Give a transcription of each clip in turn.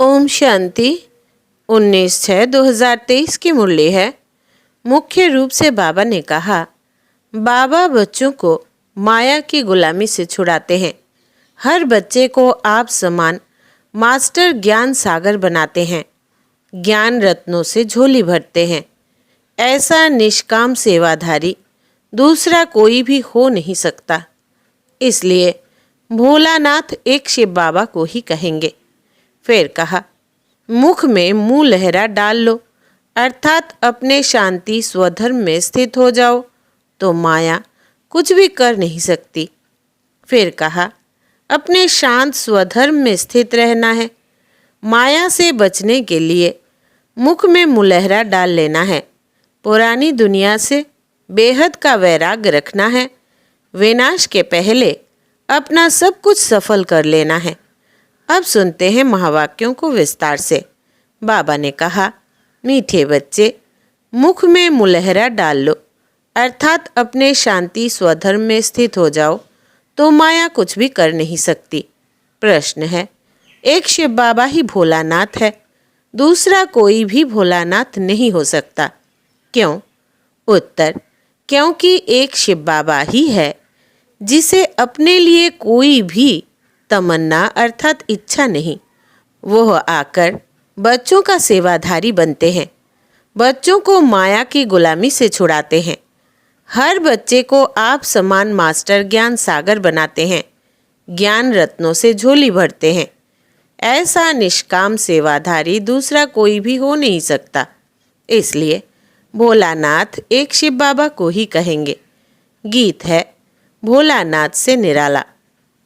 ओम शांति। 19/6/2023 की मुरली है। मुख्य रूप से बाबा ने कहा, बाबा बच्चों को माया की गुलामी से छुड़ाते हैं। हर बच्चे को आप समान मास्टर ज्ञान सागर बनाते हैं, ज्ञान रत्नों से झोली भरते हैं। ऐसा निष्काम सेवाधारी दूसरा कोई भी हो नहीं सकता। इसलिए भोलानाथ एक शिव बाबा को ही कहेंगे। फिर कहा, मुख में मुंह लहरा डाल लो, अर्थात अपने शांति स्वधर्म में स्थित हो जाओ, तो माया कुछ भी कर नहीं सकती। फिर कहा, अपने शांत स्वधर्म में स्थित रहना है। माया से बचने के लिए मुख में मुलहरा डाल लेना है। पुरानी दुनिया से बेहद का वैराग्य रखना है। विनाश के पहले अपना सब कुछ सफल कर लेना है। अब सुनते हैं महावाक्यों को विस्तार से। बाबा ने कहा, मीठे बच्चे, मुख में मुलहरा डाल लो, अर्थात अपने शांति स्वधर्म में स्थित हो जाओ, तो माया कुछ भी कर नहीं सकती। प्रश्न है, एक शिव बाबा ही भोलानाथ है, दूसरा कोई भी भोलानाथ नहीं हो सकता। क्यों? उत्तर, क्योंकि एक शिव बाबा ही है जिसे अपने लिए कोई भी तमन्ना अर्थात इच्छा नहीं। वो आकर बच्चों का सेवाधारी बनते हैं, बच्चों को माया की गुलामी से छुड़ाते हैं। हर बच्चे को आप समान मास्टर ज्ञान सागर बनाते हैं, ज्ञान रत्नों से झोली भरते हैं। ऐसा निष्काम सेवाधारी दूसरा कोई भी हो नहीं सकता। इसलिए भोलानाथ एक शिव बाबा को ही कहेंगे। गीत है भोलानाथ से निराला।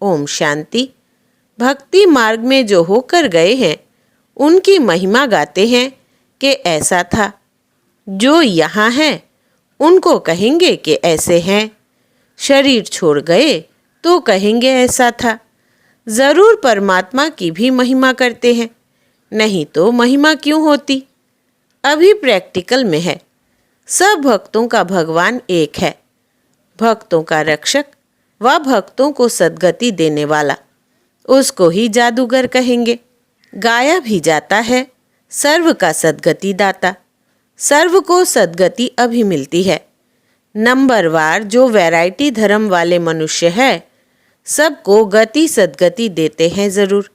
ओम शांति। भक्ति मार्ग में जो होकर गए हैं उनकी महिमा गाते हैं कि ऐसा था। जो यहाँ हैं उनको कहेंगे कि ऐसे हैं। शरीर छोड़ गए तो कहेंगे ऐसा था। ज़रूर परमात्मा की भी महिमा करते हैं, नहीं तो महिमा क्यों होती। अभी प्रैक्टिकल में है। सब भक्तों का भगवान एक है, भक्तों का रक्षक व भक्तों को सद्गति देने वाला, उसको ही जादूगर कहेंगे। गाया भी जाता है, सर्व का सद्गति दाता। सर्व को सद्गति अभी मिलती है। नंबरवार जो वैरायटी धर्म वाले मनुष्य है, सबको गति सद्गति देते हैं ज़रूर।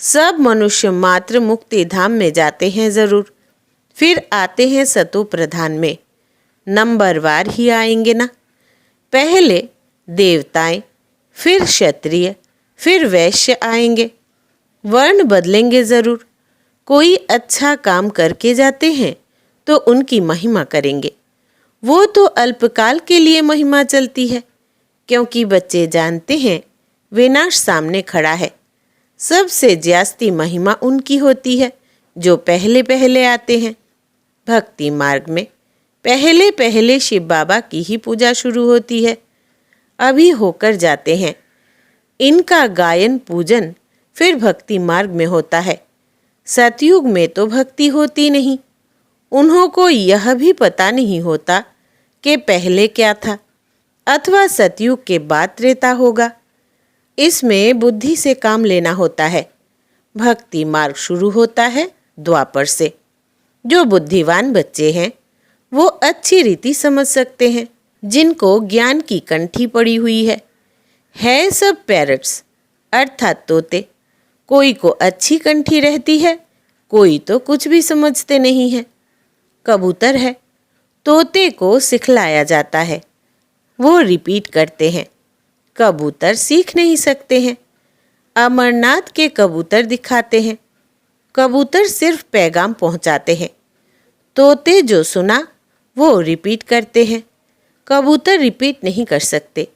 सब मनुष्य मात्र मुक्ति धाम में जाते हैं ज़रूर, फिर आते हैं सतो प्रधान में। नंबरवार ही आएंगे ना। पहले देवताएं, फिर क्षत्रिय, फिर वैश्य आएंगे। वर्ण बदलेंगे ज़रूर। कोई अच्छा काम करके जाते हैं तो उनकी महिमा करेंगे। वो तो अल्पकाल के लिए महिमा चलती है, क्योंकि बच्चे जानते हैं विनाश सामने खड़ा है। सबसे ज्यास्ती महिमा उनकी होती है जो पहले पहले आते हैं। भक्ति मार्ग में पहले पहले शिव बाबा की ही पूजा शुरू होती है। अभी होकर जाते हैं। इनका गायन पूजन फिर भक्ति मार्ग में होता है। सतयुग में तो भक्ति होती नहीं। उन्हों को यह भी पता नहीं होता कि पहले क्या था अथवा सतयुग के बाद त्रेता होगा। इसमें बुद्धि से काम लेना होता है। भक्ति मार्ग शुरू होता है द्वापर से। जो बुद्धिवान बच्चे हैं वो अच्छी रीति समझ सकते हैं, जिनको ज्ञान की कंठी पड़ी हुई है सब पैरट्स अर्थात तोते। कोई को अच्छी कंठी रहती है, कोई तो कुछ भी समझते नहीं है। कबूतर है, तोते को सिखलाया जाता है, वो रिपीट करते हैं। कबूतर सीख नहीं सकते हैं। अमरनाथ के कबूतर दिखाते हैं। कबूतर सिर्फ पैगाम पहुंचाते हैं। तोते जो सुना वो रिपीट करते हैं। कबूतर रिपीट नहीं कर सकते।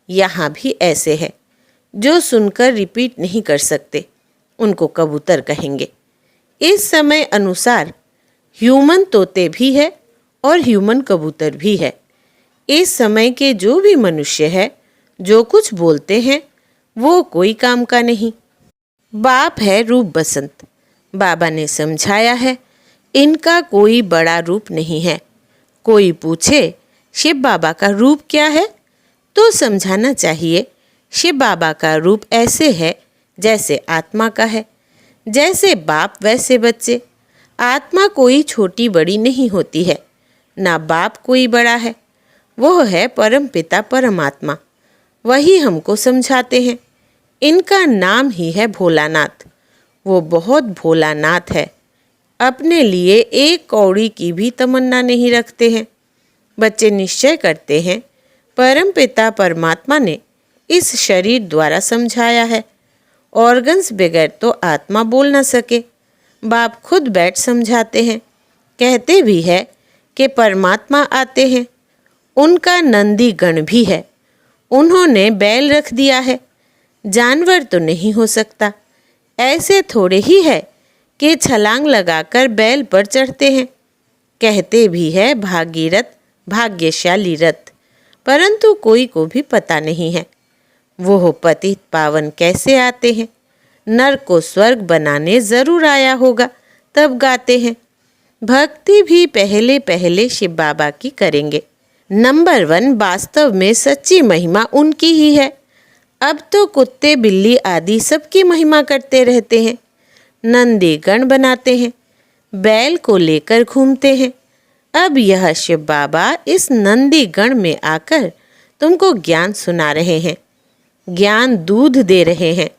यहाँ भी ऐसे है, जो सुनकर रिपीट नहीं कर सकते, उनको कबूतर कहेंगे। इस समय अनुसार ह्यूमन तोते भी है और ह्यूमन कबूतर भी है। इस समय के जो भी मनुष्य है, जो कुछ बोलते हैं वो कोई काम का नहीं। बाप है रूप बसंत। बाबा ने समझाया है, इनका कोई बड़ा रूप नहीं है। कोई पूछे शिव बाबा का रूप क्या है, तो समझाना चाहिए शिव बाबा का रूप ऐसे है जैसे आत्मा का है, जैसे बाप वैसे बच्चे। आत्मा कोई छोटी बड़ी नहीं होती है, ना बाप कोई बड़ा है। वह है परम पिता परमात्मा। वही हमको समझाते हैं। इनका नाम ही है भोलानाथ। वो बहुत भोलानाथ है। अपने लिए एक कौड़ी की भी तमन्ना नहीं रखते हैं। बच्चे निश्चय करते हैं, परम पिता परमात्मा ने इस शरीर द्वारा समझाया है। ऑर्गन्स बगैर तो आत्मा बोल न सके। बाप खुद बैठ समझाते हैं। कहते भी है कि परमात्मा आते हैं। उनका नंदी गण भी है। उन्होंने बैल रख दिया है। जानवर तो नहीं हो सकता। ऐसे थोड़े ही है कि छलांग लगाकर बैल पर चढ़ते हैं। कहते भी है भागीरथ भाग्यशाली रथ, परंतु कोई को भी पता नहीं है वो पतित पावन कैसे आते हैं। नर को स्वर्ग बनाने जरूर आया होगा, तब गाते हैं। भक्ति भी पहले पहले शिव बाबा की करेंगे। नंबर 1 वास्तव में सच्ची महिमा उनकी ही है। अब तो कुत्ते बिल्ली आदि सबकी महिमा करते रहते हैं। नंदी गण बनाते हैं, बैल को लेकर घूमते हैं। अब यह शिव बाबा इस नंदी गण में आकर तुमको ज्ञान सुना रहे हैं, ज्ञान दूध दे रहे हैं।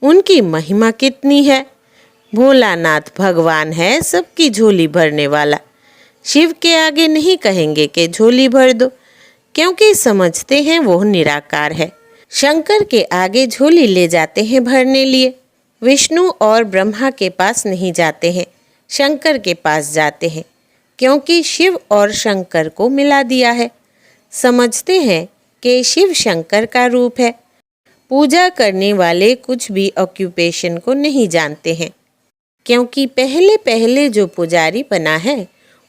उनकी महिमा कितनी है। भोलानाथ भगवान है, सबकी झोली भरने वाला। शिव के आगे नहीं कहेंगे कि झोली भर दो, क्योंकि समझते हैं वो निराकार है। शंकर के आगे झोली ले जाते हैं भरने लिए। विष्णु और ब्रह्मा के पास नहीं जाते हैं, शंकर के पास जाते हैं, क्योंकि शिव और शंकर को मिला दिया है। समझते हैं कि शिव शंकर का रूप है। पूजा करने वाले कुछ भी ऑक्यूपेशन को नहीं जानते हैं, क्योंकि पहले पहले जो पुजारी बना है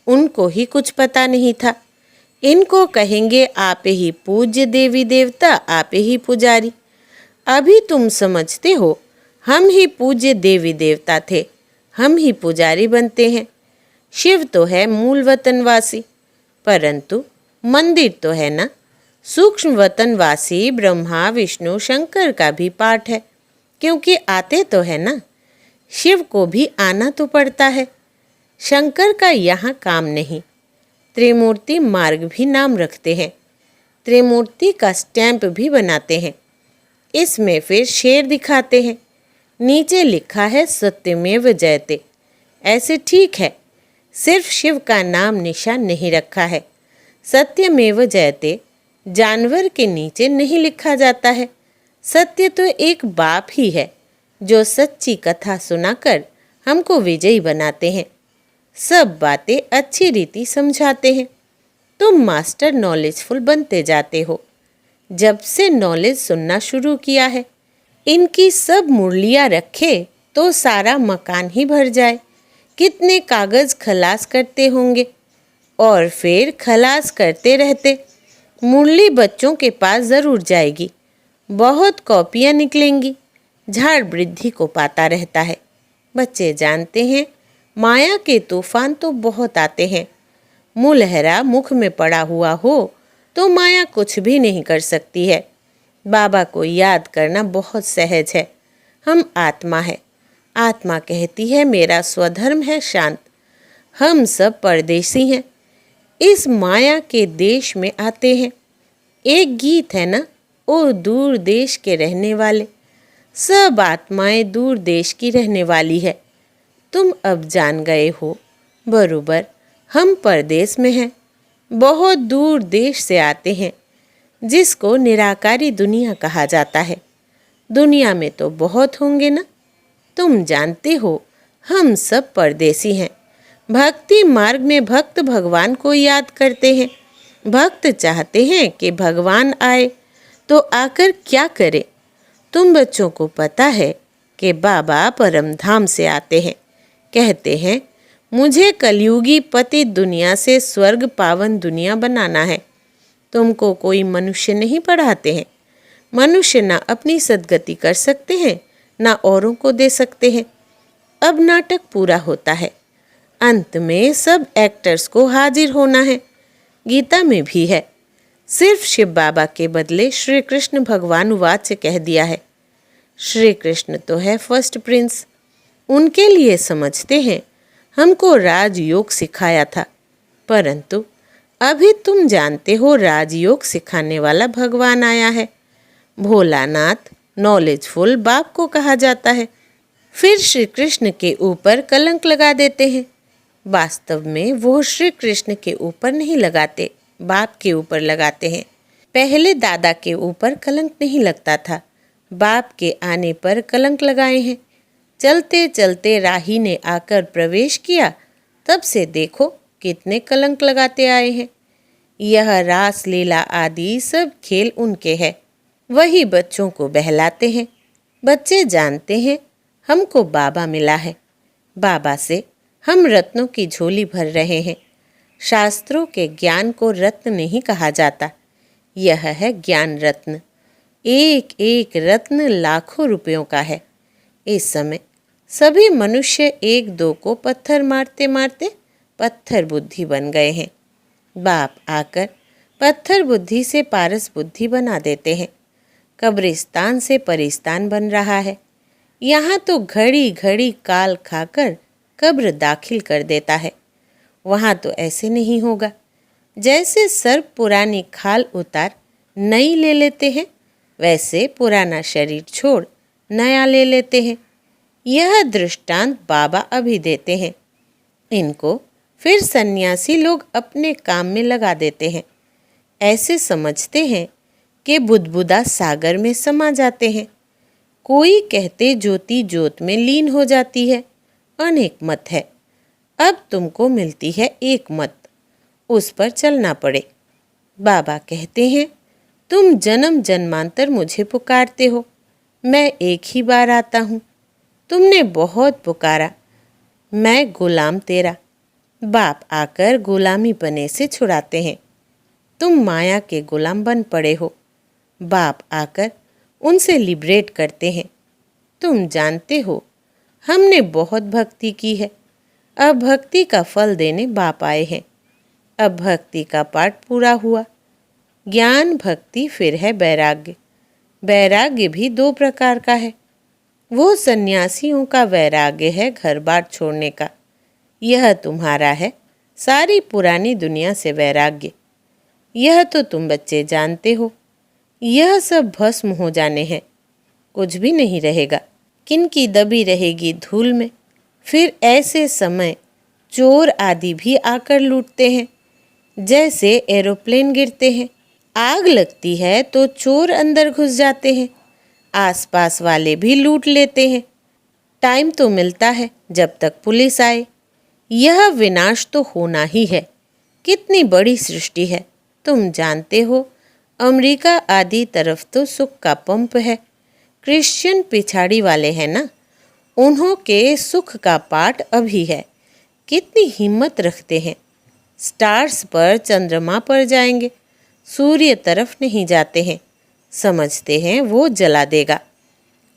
उनको ही कुछ पता नहीं था। इनको कहेंगे आप ही पूज्य देवी देवता, आप ही पुजारी। अभी तुम समझते हो हम ही पूज्य देवी देवता थे, हम ही पुजारी बनते हैं। शिव तो है मूल वतनवासी, परंतु मंदिर तो है ना। सूक्ष्म वतनवासी ब्रह्मा विष्णु शंकर का भी पाठ है, क्योंकि आते तो है ना। शिव को भी आना तो पड़ता है। शंकर का यहाँ काम नहीं। त्रिमूर्ति मार्ग भी नाम रखते हैं, त्रिमूर्ति का स्टैंप भी बनाते हैं। इसमें फिर शेर दिखाते हैं, नीचे लिखा है सत्यमेव जयते। ऐसे ठीक है, सिर्फ शिव का नाम निशान नहीं रखा है। सत्यमेव जयते जानवर के नीचे नहीं लिखा जाता है। सत्य तो एक बाप ही है, जो सच्ची कथा सुनाकर हमको विजयी बनाते हैं। सब बातें अच्छी रीति समझाते हैं। तुम मास्टर नॉलेजफुल बनते जाते हो। जब से नॉलेज सुनना शुरू किया है, इनकी सब मुरलियाँ रखे तो सारा मकान ही भर जाए। कितने कागज़ खलास करते होंगे और फिर खलास करते रहते। मुरली बच्चों के पास ज़रूर जाएगी, बहुत कॉपियाँ निकलेंगी। झाड़ वृद्धि को पाता रहता है। बच्चे जानते हैं माया के तूफान तो बहुत आते हैं। मुलहरा मुख में पड़ा हुआ हो तो माया कुछ भी नहीं कर सकती है। बाबा को याद करना बहुत सहज है। हम आत्मा है। आत्मा कहती है मेरा स्वधर्म है शांत। हम सब परदेसी हैं, इस माया के देश में आते हैं। एक गीत है ना, ओ दूर देश के रहने वाले। सब आत्माएं दूर देश की रहने वाली है। तुम अब जान गए हो बरोबर, हम परदेश में हैं, बहुत दूर देश से आते हैं, जिसको निराकारी दुनिया कहा जाता है। दुनिया में तो बहुत होंगे ना। तुम जानते हो हम सब परदेसी हैं। भक्ति मार्ग में भक्त भगवान को याद करते हैं। भक्त चाहते हैं कि भगवान आए, तो आकर क्या करे। तुम बच्चों को पता है कि बाबा परम धाम से आते हैं। कहते हैं मुझे कलयुगी पतित दुनिया से स्वर्ग पावन दुनिया बनाना है। तुमको कोई मनुष्य नहीं पढ़ाते हैं। मनुष्य ना अपनी सद्गति कर सकते हैं, ना औरों को दे सकते हैं। अब नाटक पूरा होता है। अंत में सब एक्टर्स को हाजिर होना है। गीता में भी है। सिर्फ शिव बाबा के बदले श्री कृष्ण भगवान वाच से कह दिया है। श्री कृष्ण तो है फर्स्ट प्रिंस। उनके लिए समझते हैं हमको राजयोग सिखाया था, परंतु अभी तुम जानते हो राजयोग सिखाने वाला भगवान आया है। भोलानाथ नॉलेजफुल बाप को कहा जाता है। फिर श्री कृष्ण के ऊपर कलंक लगा देते हैं। वास्तव में वो श्री कृष्ण के ऊपर नहीं लगाते, बाप के ऊपर लगाते हैं। पहले दादा के ऊपर कलंक नहीं लगता था, बाप के आने पर कलंक लगाए हैं। चलते चलते राही ने आकर प्रवेश किया, तब से देखो कितने कलंक लगाते आए हैं। यह रास लीला आदि सब खेल उनके हैं, वही बच्चों को बहलाते हैं। बच्चे जानते हैं हमको बाबा मिला है, बाबा से हम रत्नों की झोली भर रहे हैं। शास्त्रों के ज्ञान को रत्न नहीं कहा जाता, यह है ज्ञान रत्न। एक एक रत्न लाखों रुपयों का है। इस समय सभी मनुष्य एक दो को पत्थर मारते मारते पत्थर बुद्धि बन गए हैं। बाप आकर पत्थर बुद्धि से पारस बुद्धि बना देते हैं। कब्रिस्तान से परिस्तान बन रहा है। यहाँ तो घड़ी घड़ी काल खाकर कब्र दाखिल कर देता है, वहाँ तो ऐसे नहीं होगा। जैसे सर्प पुरानी खाल उतार नई ले लेते हैं, वैसे पुराना शरीर छोड़ नया ले लेते हैं। यह दृष्टांत बाबा अभी देते हैं। इनको फिर सन्यासी लोग अपने काम में लगा देते हैं। ऐसे समझते हैं कि बुदबुदा सागर में समा जाते हैं। कोई कहते ज्योति ज्योत में लीन हो जाती है। अनेक मत है, अब तुमको मिलती है एक मत, उस पर चलना पड़े। बाबा कहते हैं तुम जन्म जन्मांतर मुझे पुकारते हो, मैं एक ही बार आता हूँ। तुमने बहुत पुकारा, मैं गुलाम तेरा। बाप आकर गुलामी पने से छुड़ाते हैं। तुम माया के गुलाम बन पड़े हो, बाप आकर उनसे लिबरेट करते हैं। तुम जानते हो हमने बहुत भक्ति की है, अब भक्ति का फल देने बाप आए हैं। अब भक्ति का पाठ पूरा हुआ। ज्ञान भक्ति फिर है वैराग्य। वैराग्य भी दो प्रकार का है। वो सन्यासियों का वैराग्य है घर बार छोड़ने का, यह तुम्हारा है सारी पुरानी दुनिया से वैराग्य। यह तो तुम बच्चे जानते हो। यह सब भस्म हो जाने हैं, कुछ भी नहीं रहेगा। किनकी दबी रहेगी धूल में। फिर ऐसे समय चोर आदि भी आकर लूटते हैं। जैसे एरोप्लेन गिरते हैं, आग लगती है तो चोर अंदर घुस जाते हैं, आसपास वाले भी लूट लेते हैं। टाइम तो मिलता है जब तक पुलिस आए। यह विनाश तो होना ही है। कितनी बड़ी सृष्टि है, तुम जानते हो। अमेरिका आदि तरफ तो सुख का पंप है। क्रिश्चियन पिछाड़ी वाले हैं ना, उन्हों के सुख का पाठ अभी है। कितनी हिम्मत रखते हैं। स्टार्स पर चंद्रमा पर जाएंगे, सूर्य तरफ नहीं जाते हैं। समझते हैं वो जला देगा।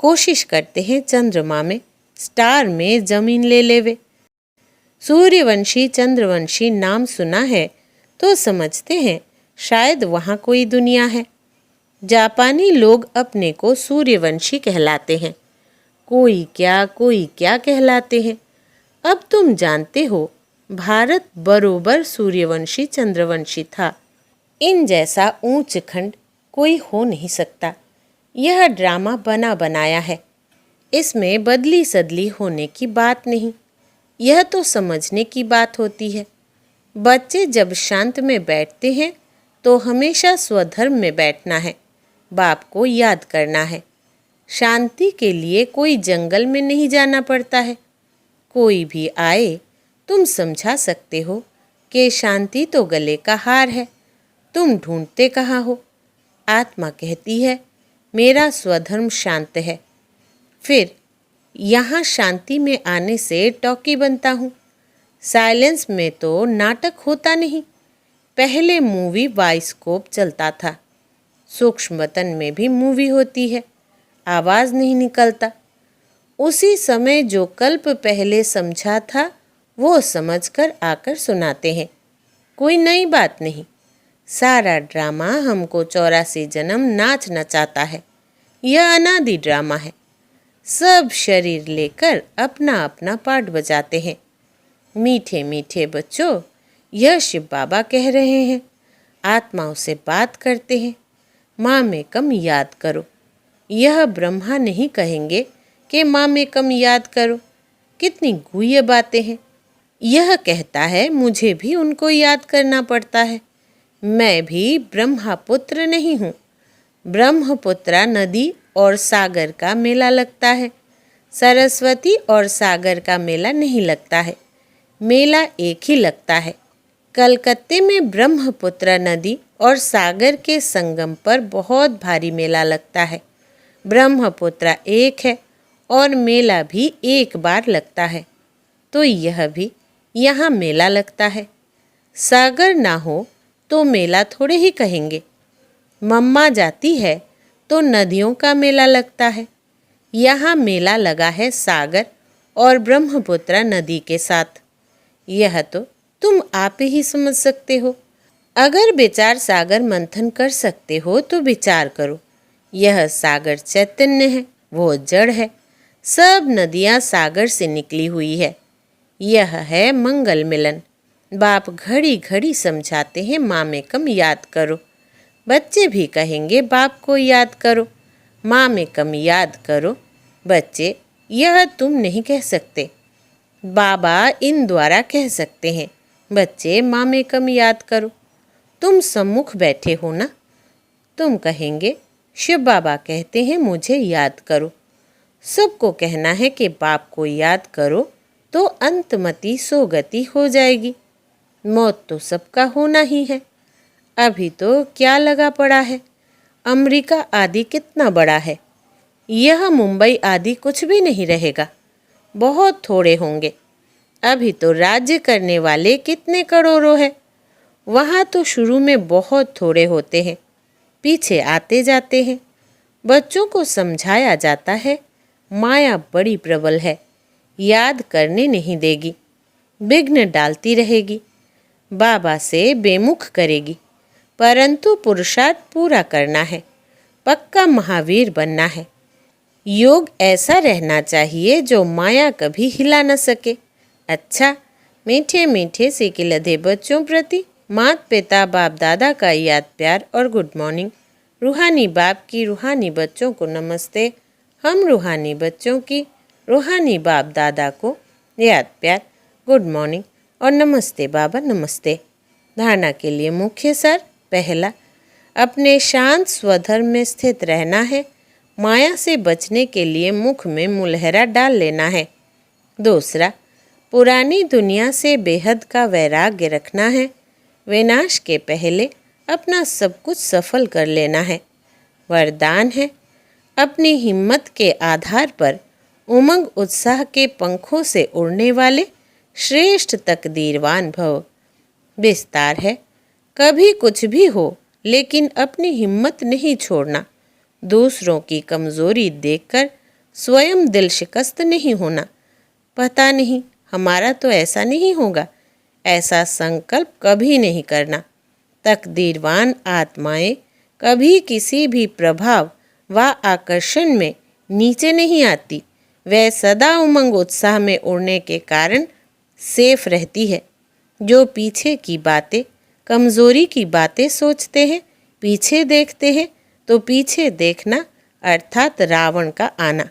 कोशिश करते हैं चंद्रमा में, स्टार में जमीन ले लेवे। सूर्यवंशी चंद्रवंशी नाम सुना है तो समझते हैं शायद वहाँ कोई दुनिया है। जापानी लोग अपने को सूर्यवंशी कहलाते हैं, कोई क्या कहलाते हैं। अब तुम जानते हो भारत बरोबर सूर्यवंशी चंद्रवंशी था। इन जैसा ऊंच खंड कोई हो नहीं सकता। यह ड्रामा बना बनाया है, इसमें बदली सदली होने की बात नहीं। यह तो समझने की बात होती है। बच्चे जब शांत में बैठते हैं तो हमेशा स्वधर्म में बैठना है, बाप को याद करना है। शांति के लिए कोई जंगल में नहीं जाना पड़ता है। कोई भी आए तुम समझा सकते हो कि शांति तो गले का हार है, तुम ढूंढते कहाँ हो। आत्मा कहती है मेरा स्वधर्म शांत है। फिर यहाँ शांति में आने से टॉकी बनता हूँ। साइलेंस में तो नाटक होता नहीं। पहले मूवी बाइस्कोप चलता था, सूक्ष्म वतन में भी मूवी होती है, आवाज़ नहीं निकलता। उसी समय जो कल्प पहले समझा था वो समझकर आकर सुनाते हैं। कोई नई बात नहीं। सारा ड्रामा हमको 84 जन्म नाच नचाता है। यह अनादि ड्रामा है। सब शरीर लेकर अपना अपना पाठ बजाते हैं। मीठे मीठे बच्चों, यह शिव बाबा कह रहे हैं। आत्माओं से बात करते हैं। माँ में कम याद करो। यह ब्रह्मा नहीं कहेंगे कि माँ में कम याद करो। कितनी गुह्य बातें हैं। यह कहता है मुझे भी उनको याद करना पड़ता है। मैं भी ब्रह्मपुत्र नहीं हूँ। ब्रह्मपुत्रा नदी और सागर का मेला लगता है। सरस्वती और सागर का मेला नहीं लगता है। मेला एक ही लगता है। कलकत्ते में ब्रह्मपुत्र नदी और सागर के संगम पर बहुत भारी मेला लगता है। ब्रह्मपुत्र एक है और मेला भी एक बार लगता है, तो यह भी यहाँ मेला लगता है। सागर ना हो तो मेला थोड़े ही कहेंगे। मम्मा जाती है तो नदियों का मेला लगता है। यहाँ मेला लगा है सागर और ब्रह्मपुत्र नदी के साथ। यह तो तुम आप ही समझ सकते हो। अगर विचार सागर मंथन कर सकते हो तो विचार करो। यह सागर चैतन्य है, वो जड़ है। सब नदियाँ सागर से निकली हुई है। यह है मंगल मिलन। बाप घड़ी घड़ी समझाते हैं माँ में कम याद करो। बच्चे भी कहेंगे बाप को याद करो, माँ में कम याद करो। बच्चे, यह तुम नहीं कह सकते, बाबा इन द्वारा कह सकते हैं। बच्चे, माँ में कम याद करो। तुम सम्मुख बैठे हो ना, तुम कहेंगे शिव बाबा कहते हैं मुझे याद करो। सबको कहना है कि बाप को याद करो तो अंतमति सोगति हो जाएगी। मौत तो सबका होना ही है। अभी तो क्या लगा पड़ा है। अमेरिका आदि कितना बड़ा है। यह मुंबई आदि कुछ भी नहीं रहेगा। बहुत थोड़े होंगे। अभी तो राज्य करने वाले कितने करोड़ों हैं। वहाँ तो शुरू में बहुत थोड़े होते हैं, पीछे आते जाते हैं। बच्चों को समझाया जाता है माया बड़ी प्रबल है, याद करने नहीं देगी, विघ्न डालती रहेगी, बाबा से बेमुख करेगी। परंतु पुरुषार्थ पूरा करना है, पक्का महावीर बनना है। योग ऐसा रहना चाहिए जो माया कभी हिला न सके। अच्छा, मीठे मीठे से लधे बच्चों प्रति माता पिता बाप दादा का याद प्यार और गुड मॉर्निंग। रूहानी बाप की रूहानी बच्चों को नमस्ते। हम रूहानी बच्चों की रूहानी बाप दादा को याद प्यार, गुड मॉर्निंग और नमस्ते बाबा नमस्ते। धारणा के लिए मुख्य सार। पहला, अपने शांत स्वधर्म में स्थित रहना है। माया से बचने के लिए मुख में मुलहरा डाल लेना है। दूसरा, पुरानी दुनिया से बेहद का वैराग्य रखना है। विनाश के पहले अपना सब कुछ सफल कर लेना है। वरदान है, अपनी हिम्मत के आधार पर उमंग उत्साह के पंखों से उड़ने वाले श्रेष्ठ तकदीरवान भव। विस्तार है, कभी कुछ भी हो लेकिन अपनी हिम्मत नहीं छोड़ना। दूसरों की कमज़ोरी देखकर स्वयं दिल शिकस्त नहीं होना। पता नहीं, हमारा तो ऐसा नहीं होगा, ऐसा संकल्प कभी नहीं करना। तकदीरवान आत्माएं कभी किसी भी प्रभाव व आकर्षण में नीचे नहीं आती। वह सदा उमंग उत्साह में उड़ने के कारण सेफ रहती है। जो पीछे की बातें, कमज़ोरी की बातें सोचते हैं, पीछे देखते हैं, तो पीछे देखना अर्थात रावण का आना।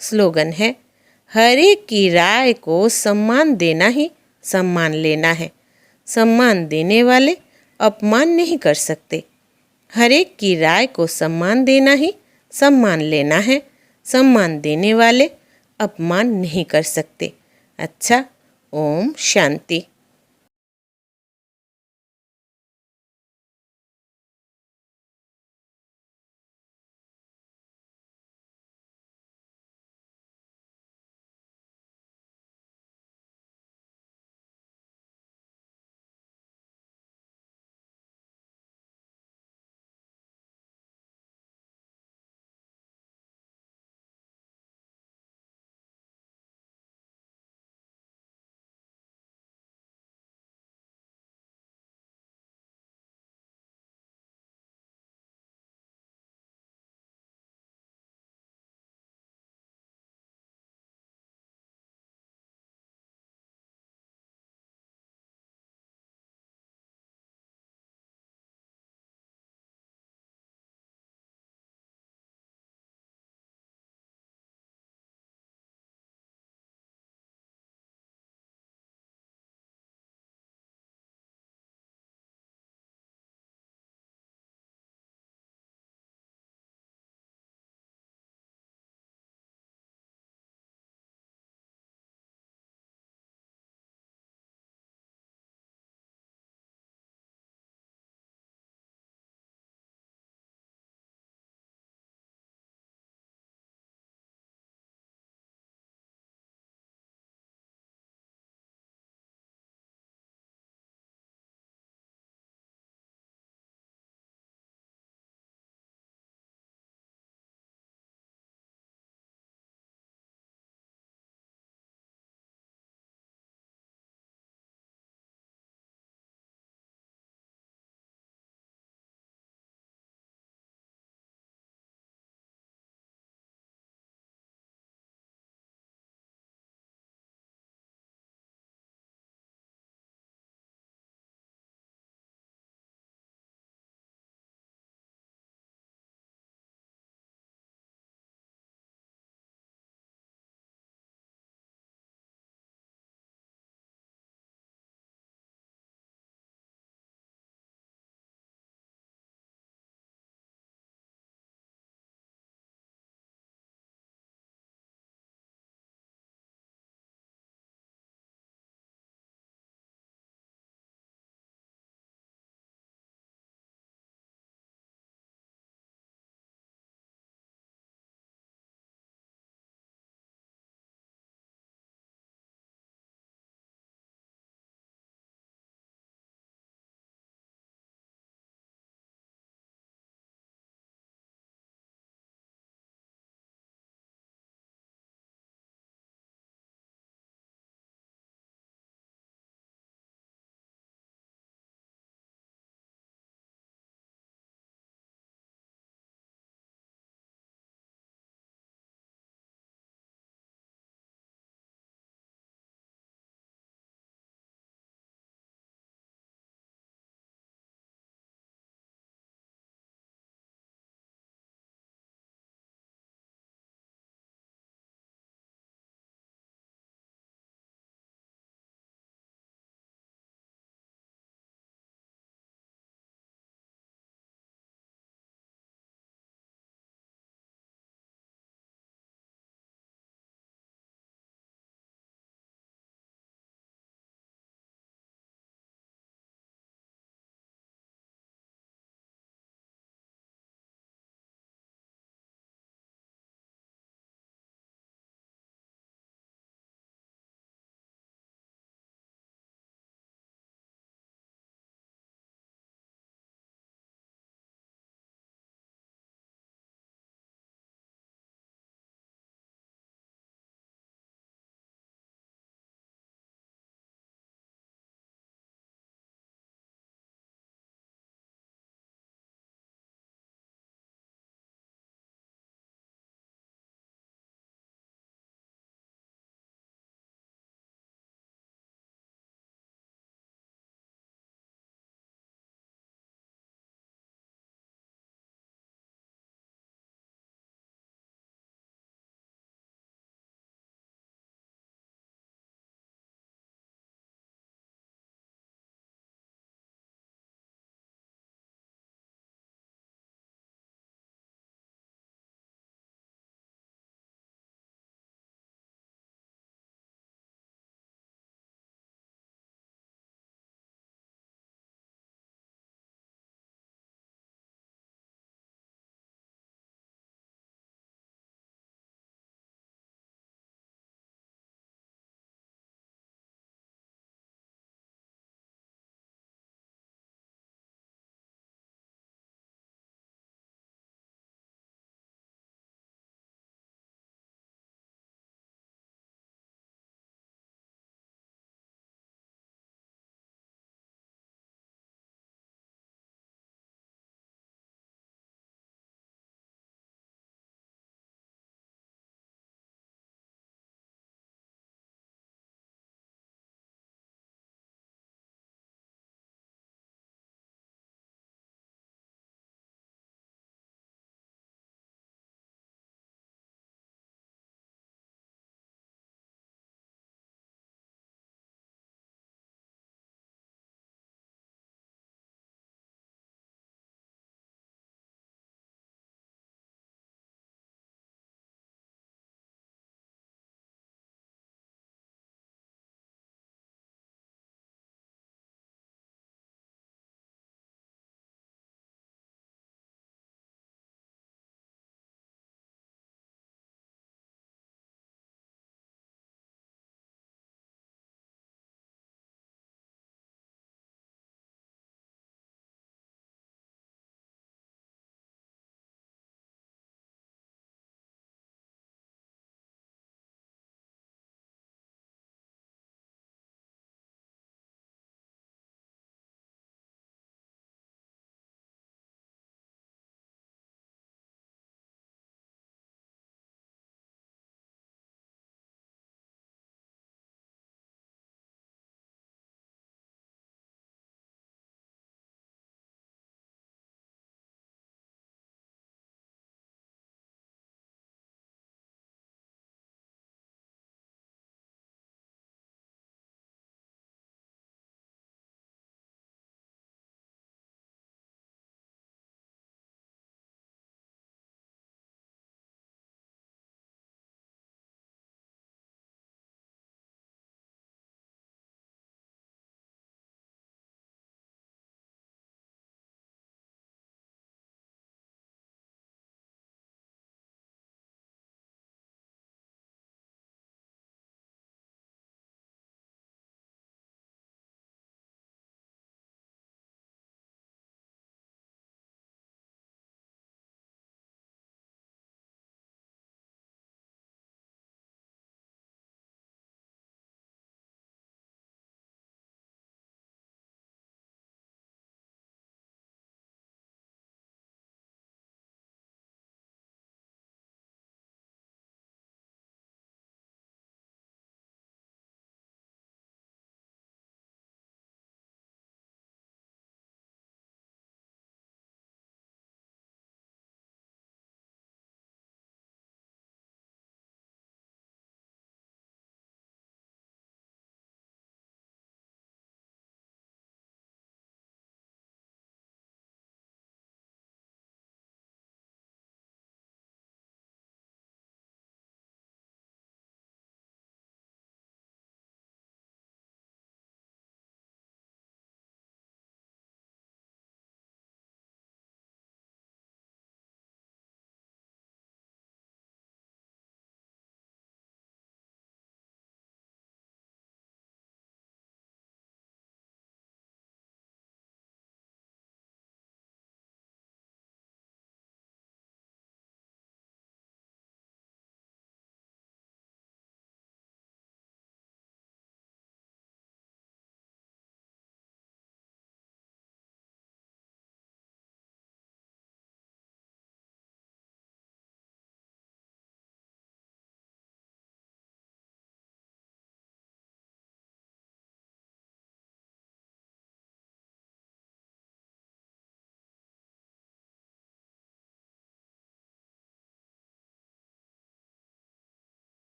स्लोगन है, हर एक की राय को सम्मान देना ही सम्मान लेना है। सम्मान देने वाले अपमान नहीं कर सकते। हर एक की राय को सम्मान देना ही सम्मान लेना है। सम्मान देने वाले अपमान नहीं कर सकते। अच्छा, ओम शांति।